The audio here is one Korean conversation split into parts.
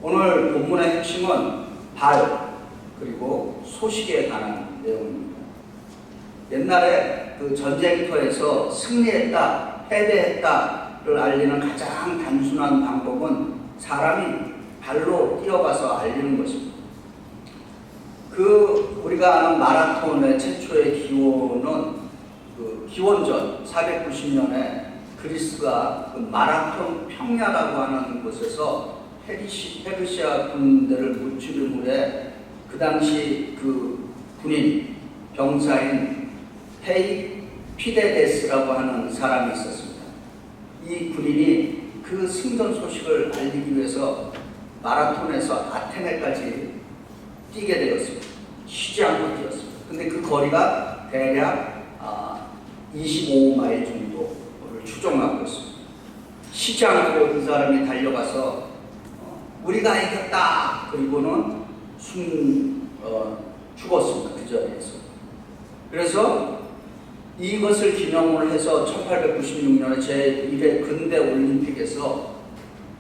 오늘 본문의 핵심은 발 그리고 소식에 관한 내용입니다. 옛날에 그 전쟁터에서 승리했다, 패배했다를 알리는 가장 단순한 방법은 사람이 발로 뛰어가서 알리는 것입니다. 우리가 아는 마라톤의 최초의 기원은 기원전 490년에 그리스가 마라톤 평야라고 하는 곳에서 페르시아 군대를 무찌른 후에 그 당시 그 군인 병사인 피데데스라고 하는 사람이 있었습니다. 이 군인이 그 승전 소식을 알리기 위해서 마라톤에서 아테네까지 뛰게 되었습니다. 쉬지 않고 뛰었습니다. 근데 그 거리가 대략 25마일 정도를 추정하고 있습니다. 쉬지 않고 그 사람이 달려가서 우리가 이겼다! 그리고는 죽었습니다. 그 자리에서. 그래서 이것을 기념을 해서 1896년에 제1회 근대 올림픽에서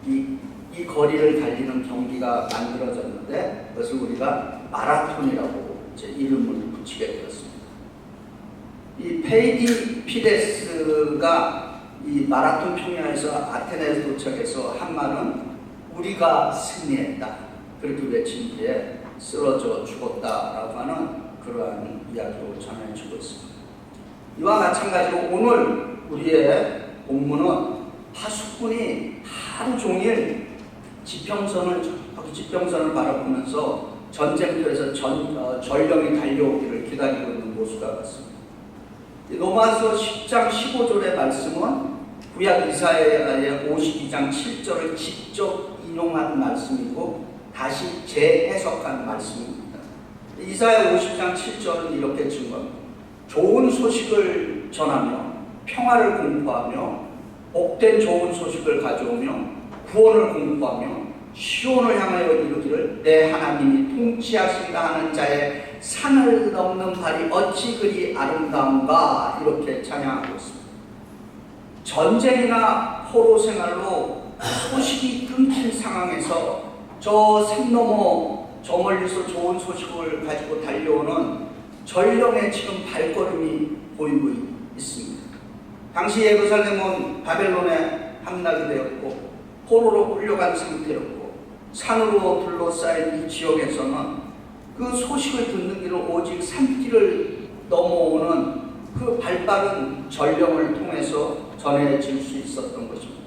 이 거리를 달리는 경기가 만들어졌는데 그것을 우리가 마라톤이라고 이제 이름을 붙이게 되었습니다. 이 피데스가 이 마라톤 평야에서 아테네에 도착해서 한 말은 우리가 승리했다. 그렇게 외친 뒤에 쓰러져 죽었다라고 하는 그러한 이야기로 전해주고 있습니다. 이와 마찬가지로 오늘 우리의 본문은 파수꾼이 하루 종일 지평선을 바라보면서 전쟁터에서 전령이 달려오기를 기다리고 있는 모습과 같습니다. 로마서 10장 15절의 말씀은 구약 이사야의 52장 7절을 직접 인용한 말씀이고 다시 재해석한 말씀입니다. 이사야 50장 7절은 이렇게 증거합니다. 좋은 소식을 전하며 평화를 공포하며 복된 좋은 소식을 가져오며 구원을 공포하며 시온을 향하여 이르기를 내 하나님이 통치하신다 하는 자의 산을 넘는 발이 어찌 그리 아름다운가 이렇게 찬양하고 있습니다. 전쟁이나 포로 생활로 소식이 끊긴 상황에서 저 산 너머 저 멀리서 좋은 소식을 가지고 달려오는 전령의 지금 발걸음이 보이고 있습니다. 당시 예루살렘은 바벨론에 함락이 되었고 포로로 끌려간 상태였고 산으로 둘러싸인 이 지역에서는 그 소식을 듣는 길은 오직 산길을 넘어오는 그 발빠른 전령을 통해서 전해질 수 있었던 것입니다.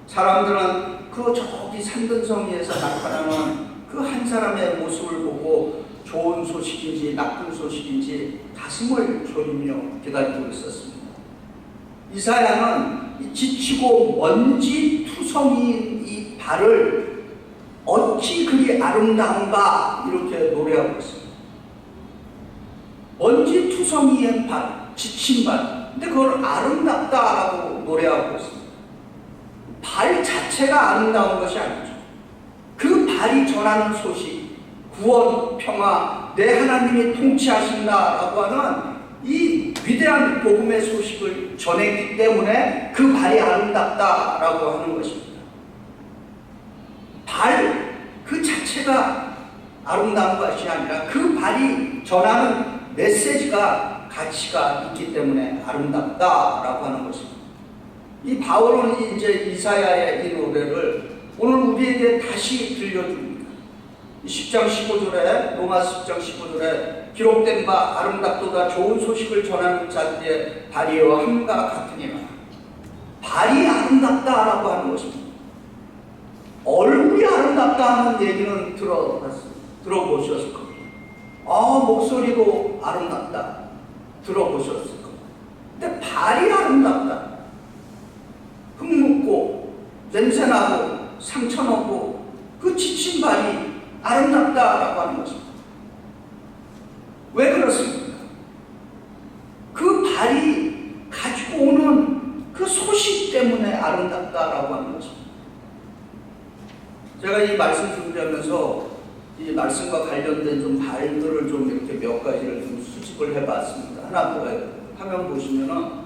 사람들은 그 저기 산등성이에서 나타나는 그 한 사람의 모습을 보고 좋은 소식인지 나쁜 소식인지 가슴을 졸이며 기다리고 있었습니다. 이사야는 지치고 먼지 투성이인 이 발을 어찌 그리 아름다운가 이렇게 노래하고 있습니다. 먼지 투성이인 발, 지친 발. 근데 그걸 아름답다라고 노래하고 있습니다. 발 자체가 아름다운 것이 아니죠. 그 발이 전하는 소식, 구원, 평화, 내 하나님이 통치하신다라고 하는 이 위대한 복음의 소식을 전했기 때문에 그 발이 아름답다라고 하는 것입니다. 발 그 자체가 아름다운 것이 아니라 그 발이 전하는 메시지가 가치가 있기 때문에 아름답다라고 하는 것입니다. 이 바울은 이제 이사야의 이 노래를 오늘 우리에게 다시 들려줍니다. 10장 15절에 로마서 10장 15절에 기록된 바 아름답도다 좋은 소식을 전하는 자들의 발이여 함과 같으니라. 발이 아름답다라고 하는 것입니다. 얼굴이 아름답다 하는 얘기는 들어보셨을 겁니다. 목소리도 아름답다 들어보셨을 겁니다. 근데 발이 아름답다. 흙묻고 냄새나고 상처나고 그 지친 발이 아름답다라고 하는 것입니다. 왜 그렇습니까? 그 발이 가지고 오는 그 소식 때문에 아름답다라고 하는 것입니다. 제가 이 말씀 준비하면서 이 말씀과 관련된 좀 발들을 좀 이렇게 몇 가지를 좀 수집을 해봤습니다. 하나 더 화면 보시면은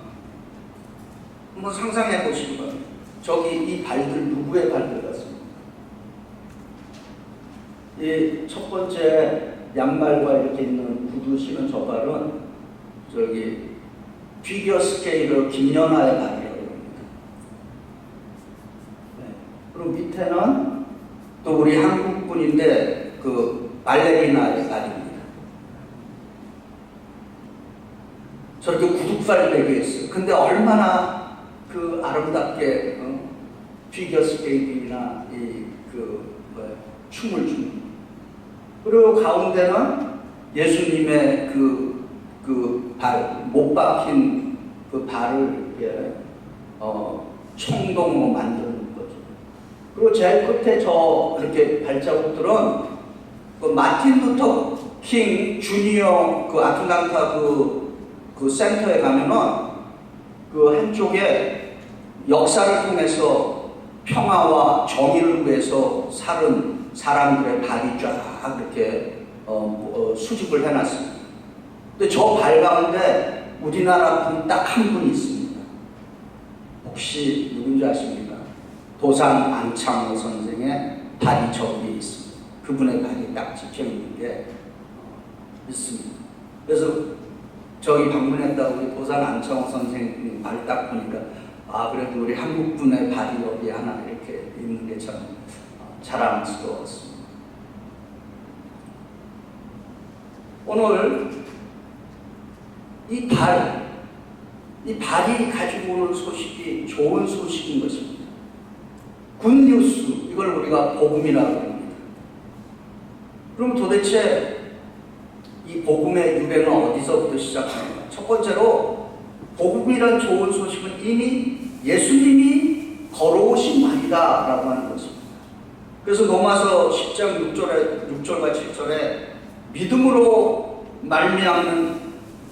한번 상상해 보시기 바랍니다. 저기 이 발들 누구의 발들 같습니까? 이 첫 번째 양말과 이렇게 있는 구두 신은 저 발은 저기 피겨 스케이터 김연아의 발이라고 합니다. 네. 그리고 밑에는 또 우리 한국 분인데 그 발레리나의 발입니다. 저렇게 구두발 되게 했어요. 근데 얼마나 그 아름답게 피겨 스케이팅이나 춤을 춥니다. 그리고 가운데는 예수님의 못 박힌 그 발을 이렇게 청동으로 만드는 거죠. 그리고 제일 끝에 저 이렇게 발자국들은 그 마틴 루터 킹 주니어 그 아틀란타 그 센터에 가면은 그 한쪽에 역사를 통해서 평화와 정의를 위해서 살은 사람들의 발이 쫙 이렇게 수집을 해놨습니다. 근데 저 발 가운데 우리나라 분 딱 한 분이 있습니다. 혹시 누군지 아십니까? 도산 안창호 선생의 발이 저기에 있습니다. 그분의 발이 딱 찍혀 있는 게 있습니다. 그래서 저기 방문했다고 우리 도산 안창호 선생님 발 딱 보니까 그래도 우리 한국 분의 발이 여기 하나 이렇게 있는 게 참 자랑스러웠습니다. 오늘 이 발이 가지고 오는 소식이 좋은 소식인 것입니다. 굿뉴스, 이걸 우리가 복음이라고 합니다. 그럼 도대체 이 복음의 유래는 어디서부터 시작합니까? 첫 번째로 복음이란 좋은 소식은 이미 예수님이 걸어오신 말이다 라고 하는 것입니다. 그래서 로마서 10장 6절과 7절에 믿음으로 말미암는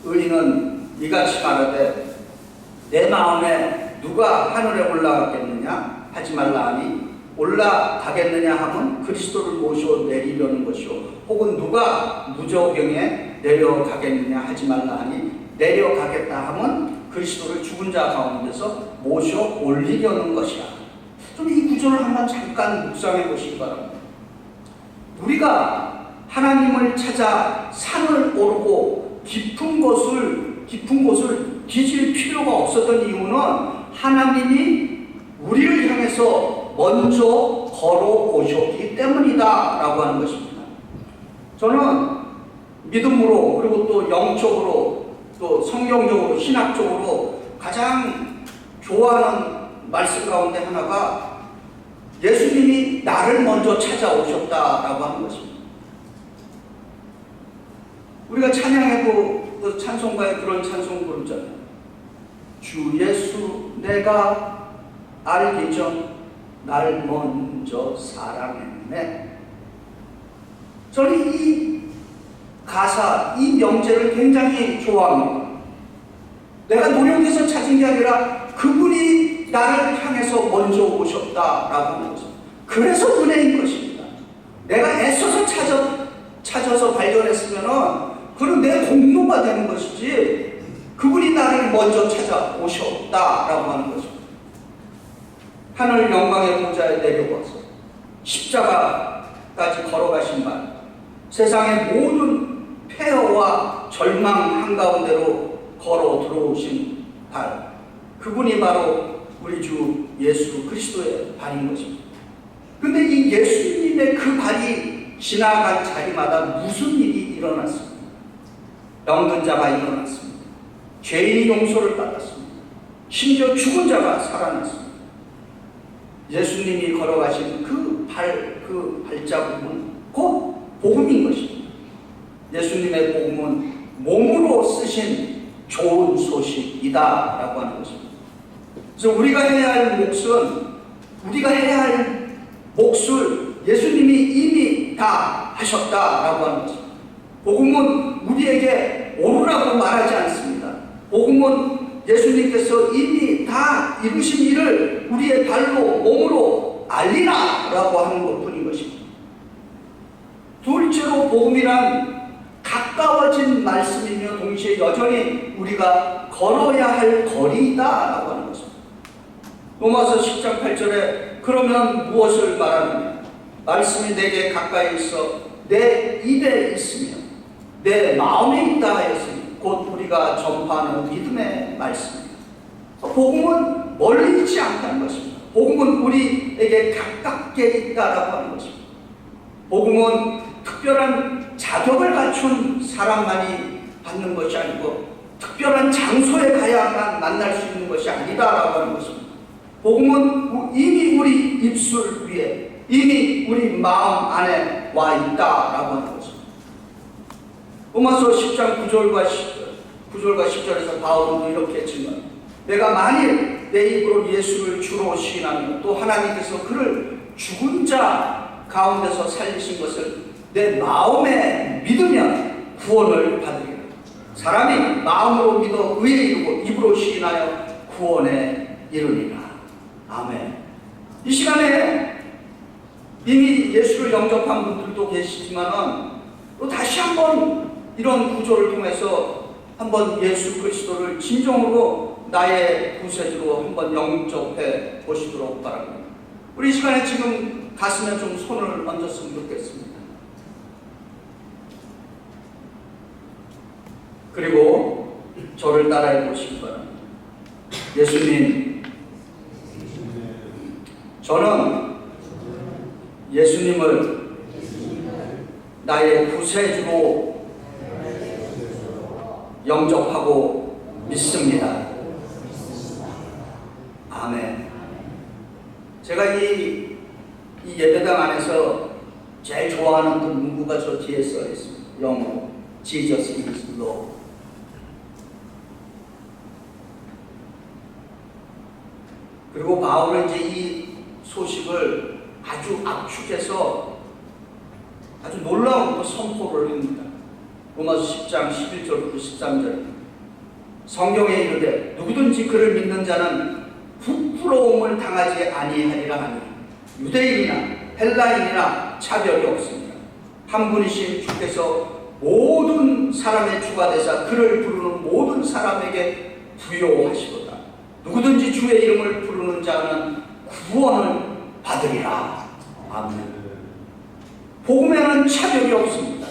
의인은 이같이 말하되 내 마음에 누가 하늘에 올라가겠느냐 하지 말라 하니 올라가겠느냐 하면 그리스도를 모셔 내리려는 것이요 혹은 누가 무저병에 내려가겠느냐 하지 말라 하니 내려가겠다 하면 그리스도를 죽은 자 가운데서 모셔 올리려는 것이야. 좀 이 구절을 한번 잠깐 묵상해 보시기 바랍니다. 우리가 하나님을 찾아 산을 오르고 깊은 곳을 뒤질 필요가 없었던 이유는 하나님이 우리를 향해서 먼저 걸어오셨기 때문이다 라고 하는 것입니다. 저는 믿음으로 그리고 또 영적으로 또 성경적으로 신학적으로 가장 좋아하는 말씀 가운데 하나가 예수님이 나를 먼저 찾아오셨다라고 하는 것입니다. 우리가 찬양해도 그 찬송가에 그런 찬송 부르잖아요. 주 예수 내가 알기 전 날 먼저 사랑했네. 저는 이 가사, 이 명제를 굉장히 좋아합니다. 내가 노력해서 찾은 게 아니라 그분이 나를 향해서 먼저 오셨다라고 하는 거죠. 그래서 은혜인 것입니다. 내가 애써서 찾아서 발견했으면은 그건 내 공로가 되는 것이지 그분이 나를 먼저 찾아오셨다라고 하는 것입니다. 하늘 영광의 보좌에 내려와서 십자가까지 걸어가신 말, 세상의 모든 폐허와 절망 한가운데로 걸어 들어오신 발, 그분이 바로 우리 주 예수 그리스도의 발인 것입니다. 근데 이 예수님의 그 발이 지나간 자리마다 무슨 일이 일어났습니다. 병든 자가 일어났습니다. 죄인이 용서를 받았습니다. 심지어 죽은 자가 살아났습니다. 예수님이 걸어가신 그 발자국은 곧 복음인 것입니다. 예수님의 복음은 몸으로 쓰신 좋은 소식이다 라고 하는 것입니다. 그래서 우리가 해야 할 몫을 예수님이 이미 다 하셨다라고 하는 것입니다. 복음은 우리에게 오르라고 말하지 않습니다. 복음은 예수님께서 이미 다 이루신 일을 우리의 발로 몸으로 알리라라고 하는 것뿐인 것입니다. 둘째로 복음이란 가까워진 말씀이며 동시에 여전히 우리가 걸어야 할 거리다라고 하는 것입니다. 로마서 10장 8절에 그러면 무엇을 말하느냐? 말씀이 내게 가까이 있어 내 입에 있으며 내 마음에 있다 하였으니 곧 우리가 전파하는 믿음의 말씀입니다. 복음은 멀리 있지 않다는 것입니다. 복음은 우리에게 가깝게 있다라고 하는 것입니다. 복음은 특별한 자격을 갖춘 사람만이 받는 것이 아니고 특별한 장소에 가야만 만날 수 있는 것이 아니다라고 하는 것입니다. 복음은 이미 우리 입술 위에, 이미 우리 마음 안에 와 있다라고 하는 것입니다. 로마서 10장 9절과 10절에서 바울은 이렇게 증언, 내가 만일 내 입으로 예수를 주로 시인하며 또 하나님께서 그를 죽은 자 가운데서 살리신 것을 내 마음에 믿으면 구원을 받으리라. 사람이 마음으로 믿어 의에 이르고 입으로 시인하여 구원에 이르리라. 아멘. 이 시간에 이미 예수를 영접한 분들도 계시지만은 또 다시 한번 이런 구조를 통해서 한번 예수 그리스도를 진정으로 나의 구세주로 한번 영접해 보시도록 바랍니다. 우리 이 시간에 지금 가슴에 좀 손을 얹었으면 좋겠습니다. 그리고 저를 따라해 보시기 바랍니다. 예수님, 저는 예수님을 나의 구세주로 영접하고 믿습니다. 아멘. 제가 이 예배당 안에서 제일 좋아하는 그 문구가 저 뒤에 써 있습니다. 영어로 Jesus is Lord. 그리고 바울은 이제 이 소식을 아주 압축해서 아주 놀라운 선포를 합니다. 로마서 10장 11절부터 13절. 성경에 이르되 누구든지 그를 믿는 자는 부끄러움을 당하지 아니하리라 하니 유대인이나 헬라인이나 차별이 없습니다. 한 분이신 주께서 모든 사람의 주가 되사 그를 부르는 모든 사람에게 부요하시도다. 누구든지 주의 이름을 부르는 자는 구원을 받으리라. 아멘. 복음에는 차별이 없습니다.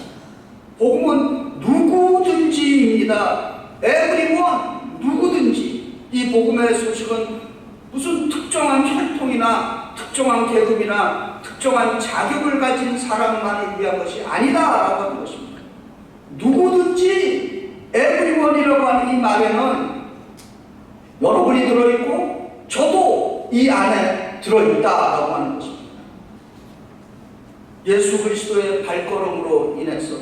복음은 누구든지입니다. everyone, 누구든지. 이 복음의 소식은 무슨 특정한 혈통이나 특정한 계급이나 특정한 자격을 가진 사람만을 위한 것이 아니다라고 하는 것입니다. 누구든지 everyone이라고 하는 이 말에는 여러분이 들어있고 저도 이 안에 들어있다라고 하는 것입니다. 예수 그리스도의 발걸음으로 인해서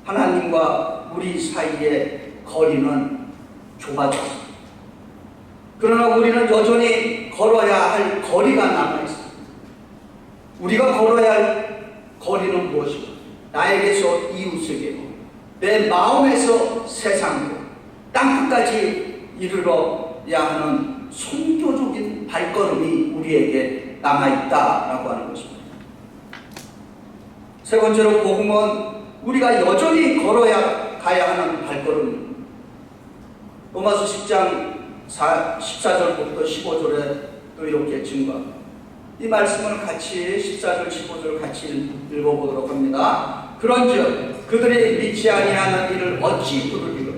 하나님과 우리 사이의 거리는 좁아졌습니다. 그러나 우리는 여전히 걸어야 할 거리가 남아있습니다. 우리가 걸어야 할 거리는 무엇이고, 나에게서 이웃에게로, 내 마음에서 세상으로, 땅끝까지 이르러야 하는 선교적인 발걸음이 우리에게 남아있다라고 하는 것입니다. 세 번째로 복음은 우리가 여전히 가야 하는 발걸음입니다. 로마서 10장 14절부터 15절에 또 이렇게 증거합니다. 이 말씀을 같이 14절 15절 같이 읽어보도록 합니다. 그런즉 그들이 믿지 아니하는 일을 어찌 부르리요?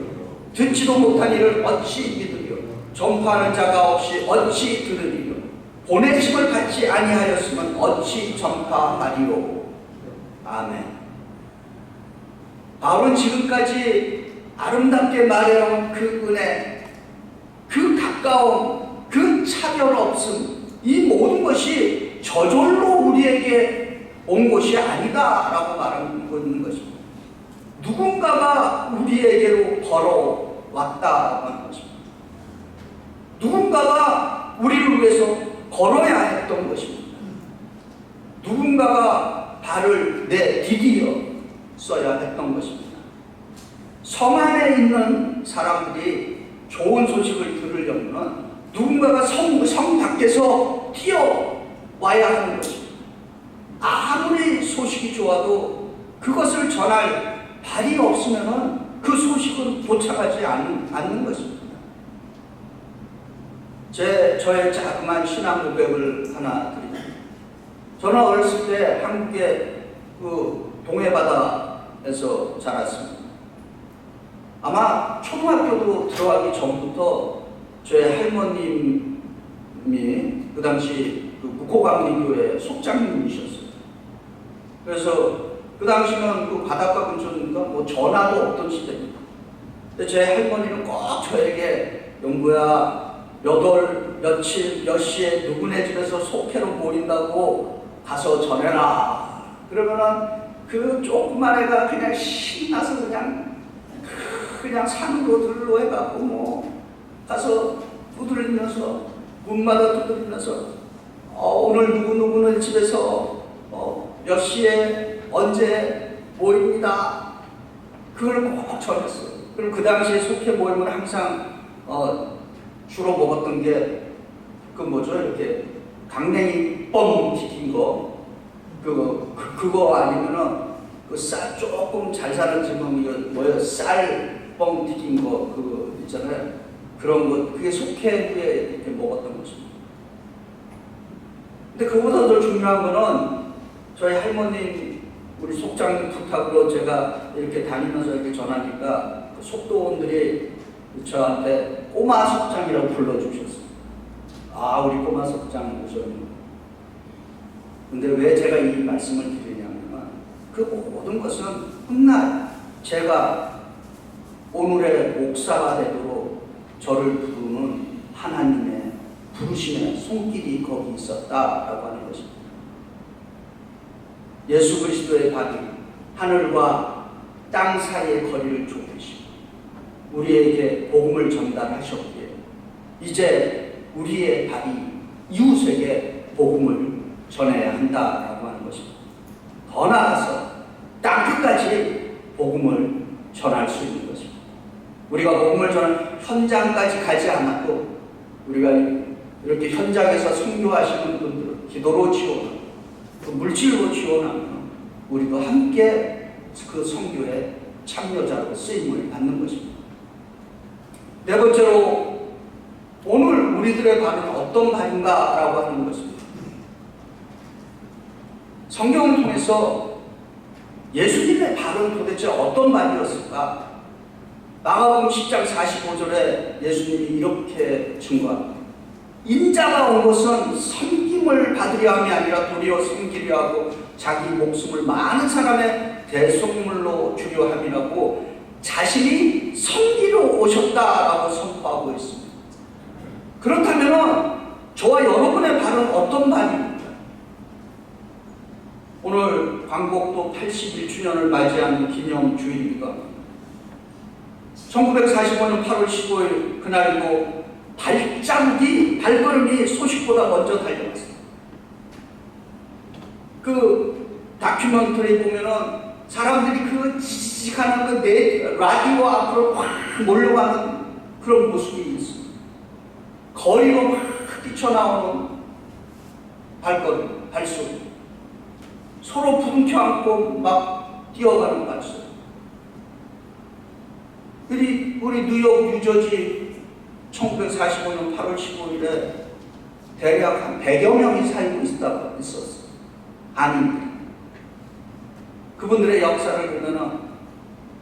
듣지도 못한 일을 어찌 믿으리요? 전파하는 자가 없이 어찌 들으리요? 보내심을 받지 아니하였으면 어찌 전파하리요? 아멘. 바울은 지금까지 아름답게 말해온 그 은혜, 그 가까움, 그 차별 없음, 이 모든 것이 저절로 우리에게 온 것이 아니다라고 말하고 있는 것입니다. 누군가가 우리에게로 걸어왔다라고 하는 것입니다. 누군가가 우리를 위해서 걸어야 했던 것입니다. 누군가가 발을 내디디어 써야 했던 것입니다. 성 안에 있는 사람들이 좋은 소식을 들으려면 누군가가 성 밖에서 뛰어와야 하는 것입니다. 아무리 소식이 좋아도 그것을 전할 발이 없으면 그 소식은 도착하지 않는 것입니다. 저의 자그마한 신앙 고백을 하나 드립니다. 저는 어렸을 때 한국의 그 동해바다에서 자랐습니다. 아마 초등학교도 들어가기 전부터 저희 할머님이 그 당시 그 묵호강리교회 속장님이셨어요. 그래서 그 당시는 그 바닷가 근처니까 뭐 전화도 없던 시대입니다. 근데 제 할머니는 꼭 저에게 영구야, 며칠 몇 시에 누구네 집에서 속회로 모인다고 가서 전해라. 그러면은 그 조그만 애가 그냥 신나서 그냥 산으로 들러 해갖고 뭐 가서 두드리면서 문마다 두드리면서 오늘 누구누구는 집에서 몇 시에 언제 모입니다. 그걸 꼭 전했어요. 그리고 그 당시에 속회 모임은 항상 주로 먹었던 게 그 뭐죠? 이렇게 강냉이 뻥 튀긴 거 그거 아니면은 그 쌀 조금 잘 사는 집은 뭐야 쌀 뻥 튀긴 거 그거 있잖아요. 그런 거 그게 속회에 이렇게 먹었던 것입니다. 근데 그보다 더 중요한 거는 저희 할머님 우리 속장님 부탁으로 제가 이렇게 다니면서 이렇게 전하니까 그 속도원들이 저한테 꼬마 속장이라고 불러주셨어요. 아, 우리 꼬마 속장 오셨네. 근데 왜 제가 이 말씀을 드리냐면 그 모든 것은 훗날 제가 오늘의 목사가 되도록 저를 부르는 하나님의 부르심의 손길이 거기 있었다라고 하는 것입니다. 예수 그리스도의 발이 하늘과 땅 사이의 거리를 좁히시고 우리에게 복음을 전달하셨기에 이제 우리의 발이 이웃에게 복음을 전해야 한다라고 하는 것입니다. 더 나아가서 땅끝까지 복음을 전할 수 있는 것입니다. 우리가 복음을 전하는 현장까지 가지 않아도 우리가 이렇게 현장에서 선교하시는 분들을 기도로 지원하고 그 물질로 지원하면 우리도 함께 그 선교에 참여자로 쓰임을 받는 것입니다. 네 번째로 오늘 우리들의 발은 어떤 발인가라고 하는 것입니다. 성경을 통해서 예수님의 발은 도대체 어떤 발이었을까? 마가복음 10장 45절에 예수님이 이렇게 증거합니다. 인자가 온 것은 섬김을 받으려 함이 아니라 도리어 섬기려 하고 자기 목숨을 많은 사람의 대속물로 주려 함이라고 자신이 섬기러 오셨다라고 선포하고 있습니다. 그렇다면 저와 여러분의 발은 어떤 발입니까? 오늘 광복도 81주년을 맞이하는 기념주일입니다. 1945년 8월 15일 그날도 발걸음이 소식보다 먼저 달려갔어요. 그 다큐멘터리 보면은 사람들이 그 지직하는 그 라디오 앞으로 확 몰려가는 그런 모습이 있습니다. 거리로 막 뛰쳐나오는 발걸음, 발소리. 서로 부둥켜 안고 막 뛰어가는 발소리. 우리 뉴욕, 뉴저지 1945년 8월 15일에 대략 한 100여 명이 살고 있었어요. 한인들. 그분들의 역사를 보면은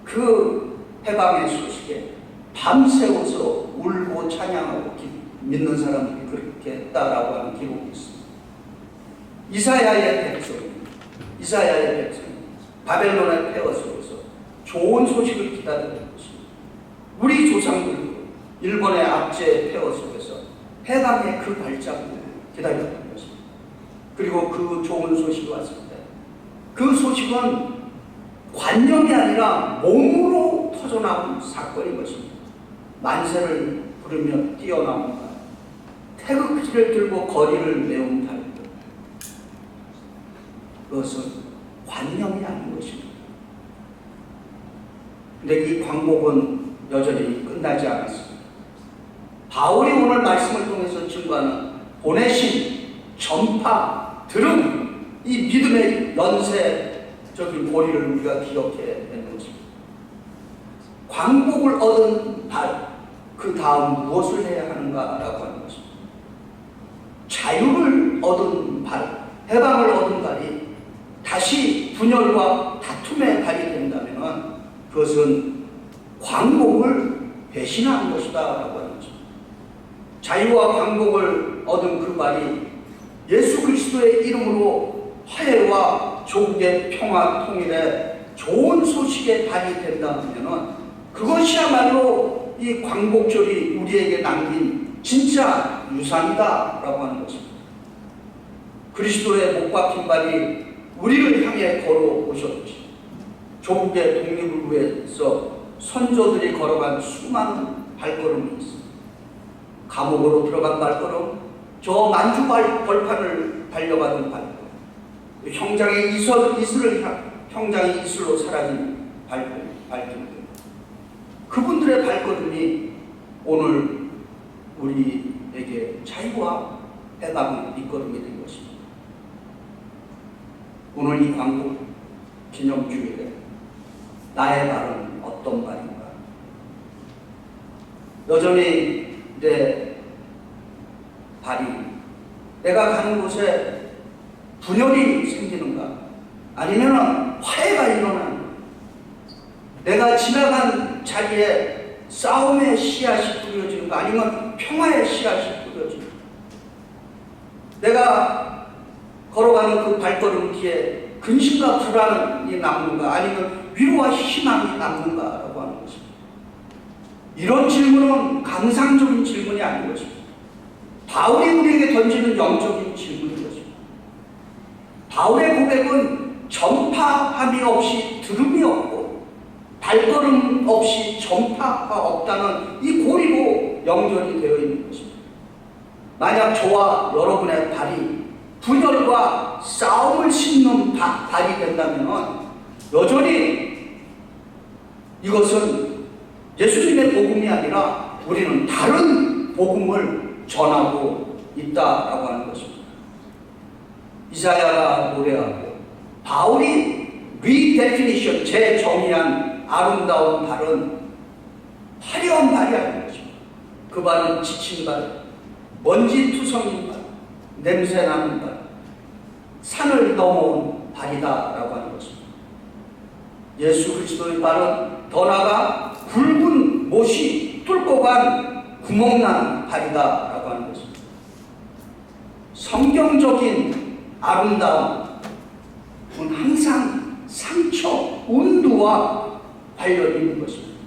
그 해방의 소식에 밤새워서 울고 찬양하고 믿는 사람들이 그렇게 했다라고 하는 기록이 있습니다. 이사야의 백성이 바벨론의 폐허 속에서 좋은 소식을 기다리는 것입니다. 우리 조상들도 일본의 압제 폐허 속에서 해방의 그 발자국을 기다렸던 것입니다. 그리고 그 좋은 소식이 왔을 때 그 소식은 관념이 아니라 몸으로 터져나온 사건인 것입니다. 만세를 부르며 뛰어나온 발, 태극기를 들고 거리를 메운 발들, 그것은 관념이 아닌 것입니다. 근데 이 광복은 여전히 끝나지 않았습니다. 바울이 오늘 말씀을 통해서 증거하는 보내심, 전파, 들음, 이 믿음의 연쇄적인 고리를 우리가 기억해야 되는 것입니다. 광복을 얻은 발, 그 다음 무엇을 해야 하는가라고 하는 것입니다. 자유를 얻은 발, 해방을 얻은 발이 다시 분열과 다툼의 발이 된다면 그것은 광복을 배신한 것이다 라고 하는 거죠. 자유와 광복을 얻은 그 발이 예수 그리스도의 이름으로 화해와 조국의 평화 통일에 좋은 소식의 발이 된다면 그것이야말로 이 광복절이 우리에게 남긴 진짜 유산이다 라고 하는 것입니다. 그리스도의 못 박힌 발이 우리를 향해 걸어오셨지. 조국의 독립을 위해서 선조들이 걸어간 수많은 발걸음이 있습니다. 감옥으로 들어간 발걸음, 저 만주발 벌판을 달려가는 발걸음, 형장의 형장의 이슬로 사라진 발걸음, 그분들의 발걸음이 오늘 우리에게 자유와 해방의 밑거름이 된 것입니다. 오늘 이 광복 기념주일에 나의 발은 어떤 발인가? 여전히 내 발이 내가 가는 곳에 분열이 생기는가? 아니면 화해가 일어나는가? 내가 지나간 자리에 싸움의 씨앗이 뿌려지는가? 아니면 평화의 씨앗이 뿌려지는가? 내가 걸어가는 그 발걸음 뒤에 근심과 불안이 남는가? 아니면 위로와 희망이 남는가라고 하는 것입니다. 이런 질문은 감상적인 질문이 아닌 것입니다. 바울이 우리에게 던지는 영적인 질문인 것입니다. 바울의 고백은 전파함이 없이 들음이 없고 발걸음 없이 전파가 없다는 이 고리로 연결이 되어 있는 것입니다. 만약 저와 여러분의 발이 분열과 싸움을 싣는 발이 된다면 여전히 이것은 예수님의 복음이 아니라 우리는 다른 복음을 전하고 있다라고 하는 것입니다. 이사야가 노래하고 바울이 리데피니션, 재정의한 아름다운 발은 화려한 발이 아닌 것입니다. 그 발은 지친 발, 먼지투성인 발, 냄새나는 발, 산을 넘어온 발이다라고 하는 것입니다. 예수 그리스도의 발은 더 나아가 굵은 못이 뚫고 간 구멍난 발이다라고 하는 것입니다. 성경적인 아름다움은 항상 상처, 온도와 관련이 있는 것입니다.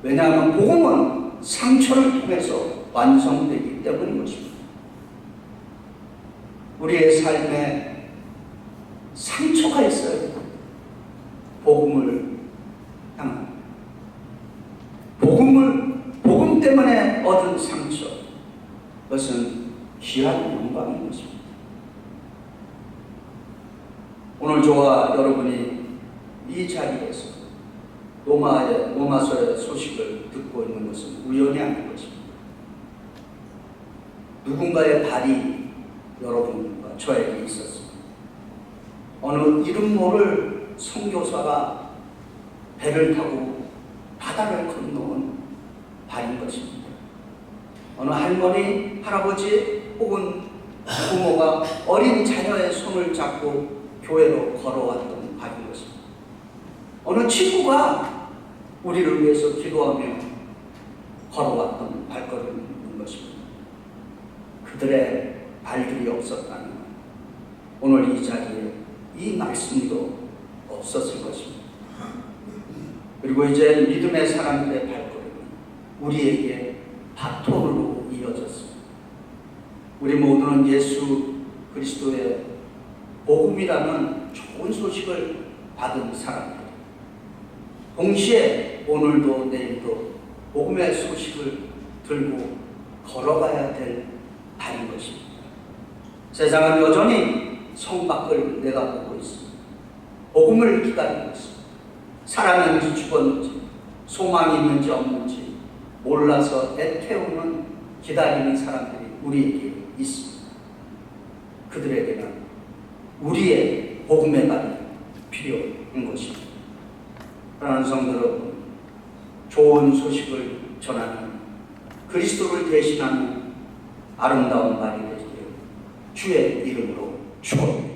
왜냐하면 복음은 상처를 통해서 완성되기 때문인 것입니다. 우리의 삶에 상처가 있어요. 복음을 향한 복음 때문에 얻은 상처, 그것은 귀한 영광인 것입니다. 오늘 저와 여러분이 이 자리에서 로마서의 소식을 듣고 있는 것은 우연이 아닌 것입니다. 누군가의 발이 여러분과 저에게 있었습니다. 어느 이름 모를 선교사가 배를 타고 바다를 건너온 발인 것입니다. 어느 할머니, 할아버지 혹은 부모가 어린 자녀의 손을 잡고 교회로 걸어왔던 발인 것입니다. 어느 친구가 우리를 위해서 기도하며 걸어왔던 발걸음인 것입니다. 그들의 발들이 없었다면 오늘 이 자리에 이 말씀도 없었을 것입니다. 그리고 이제 믿음의 사람들의 발걸음이 우리에게 바톤으로 이어졌습니다. 우리 모두는 예수 그리스도의 복음이라는 좋은 소식을 받은 사람들, 동시에 오늘도 내일도 복음의 소식을 들고 걸어가야 될 발인 것입니다. 세상은 여전히 성 밖을 내다보고 있습니다. 복음을 기다리고 있습니다. 살았는지 죽었는지, 소망이 있는지 없는지 몰라서 애태우는 기다리는 사람들이 우리에게 있습니다. 그들에게는 우리의 복음의 발이 필요한 것입니다. 사랑하는 성도 여러분, 좋은 소식을 전하는 그리스도를 대신하는 아름다운 발이 되시길 주의 이름으로 축원합니다.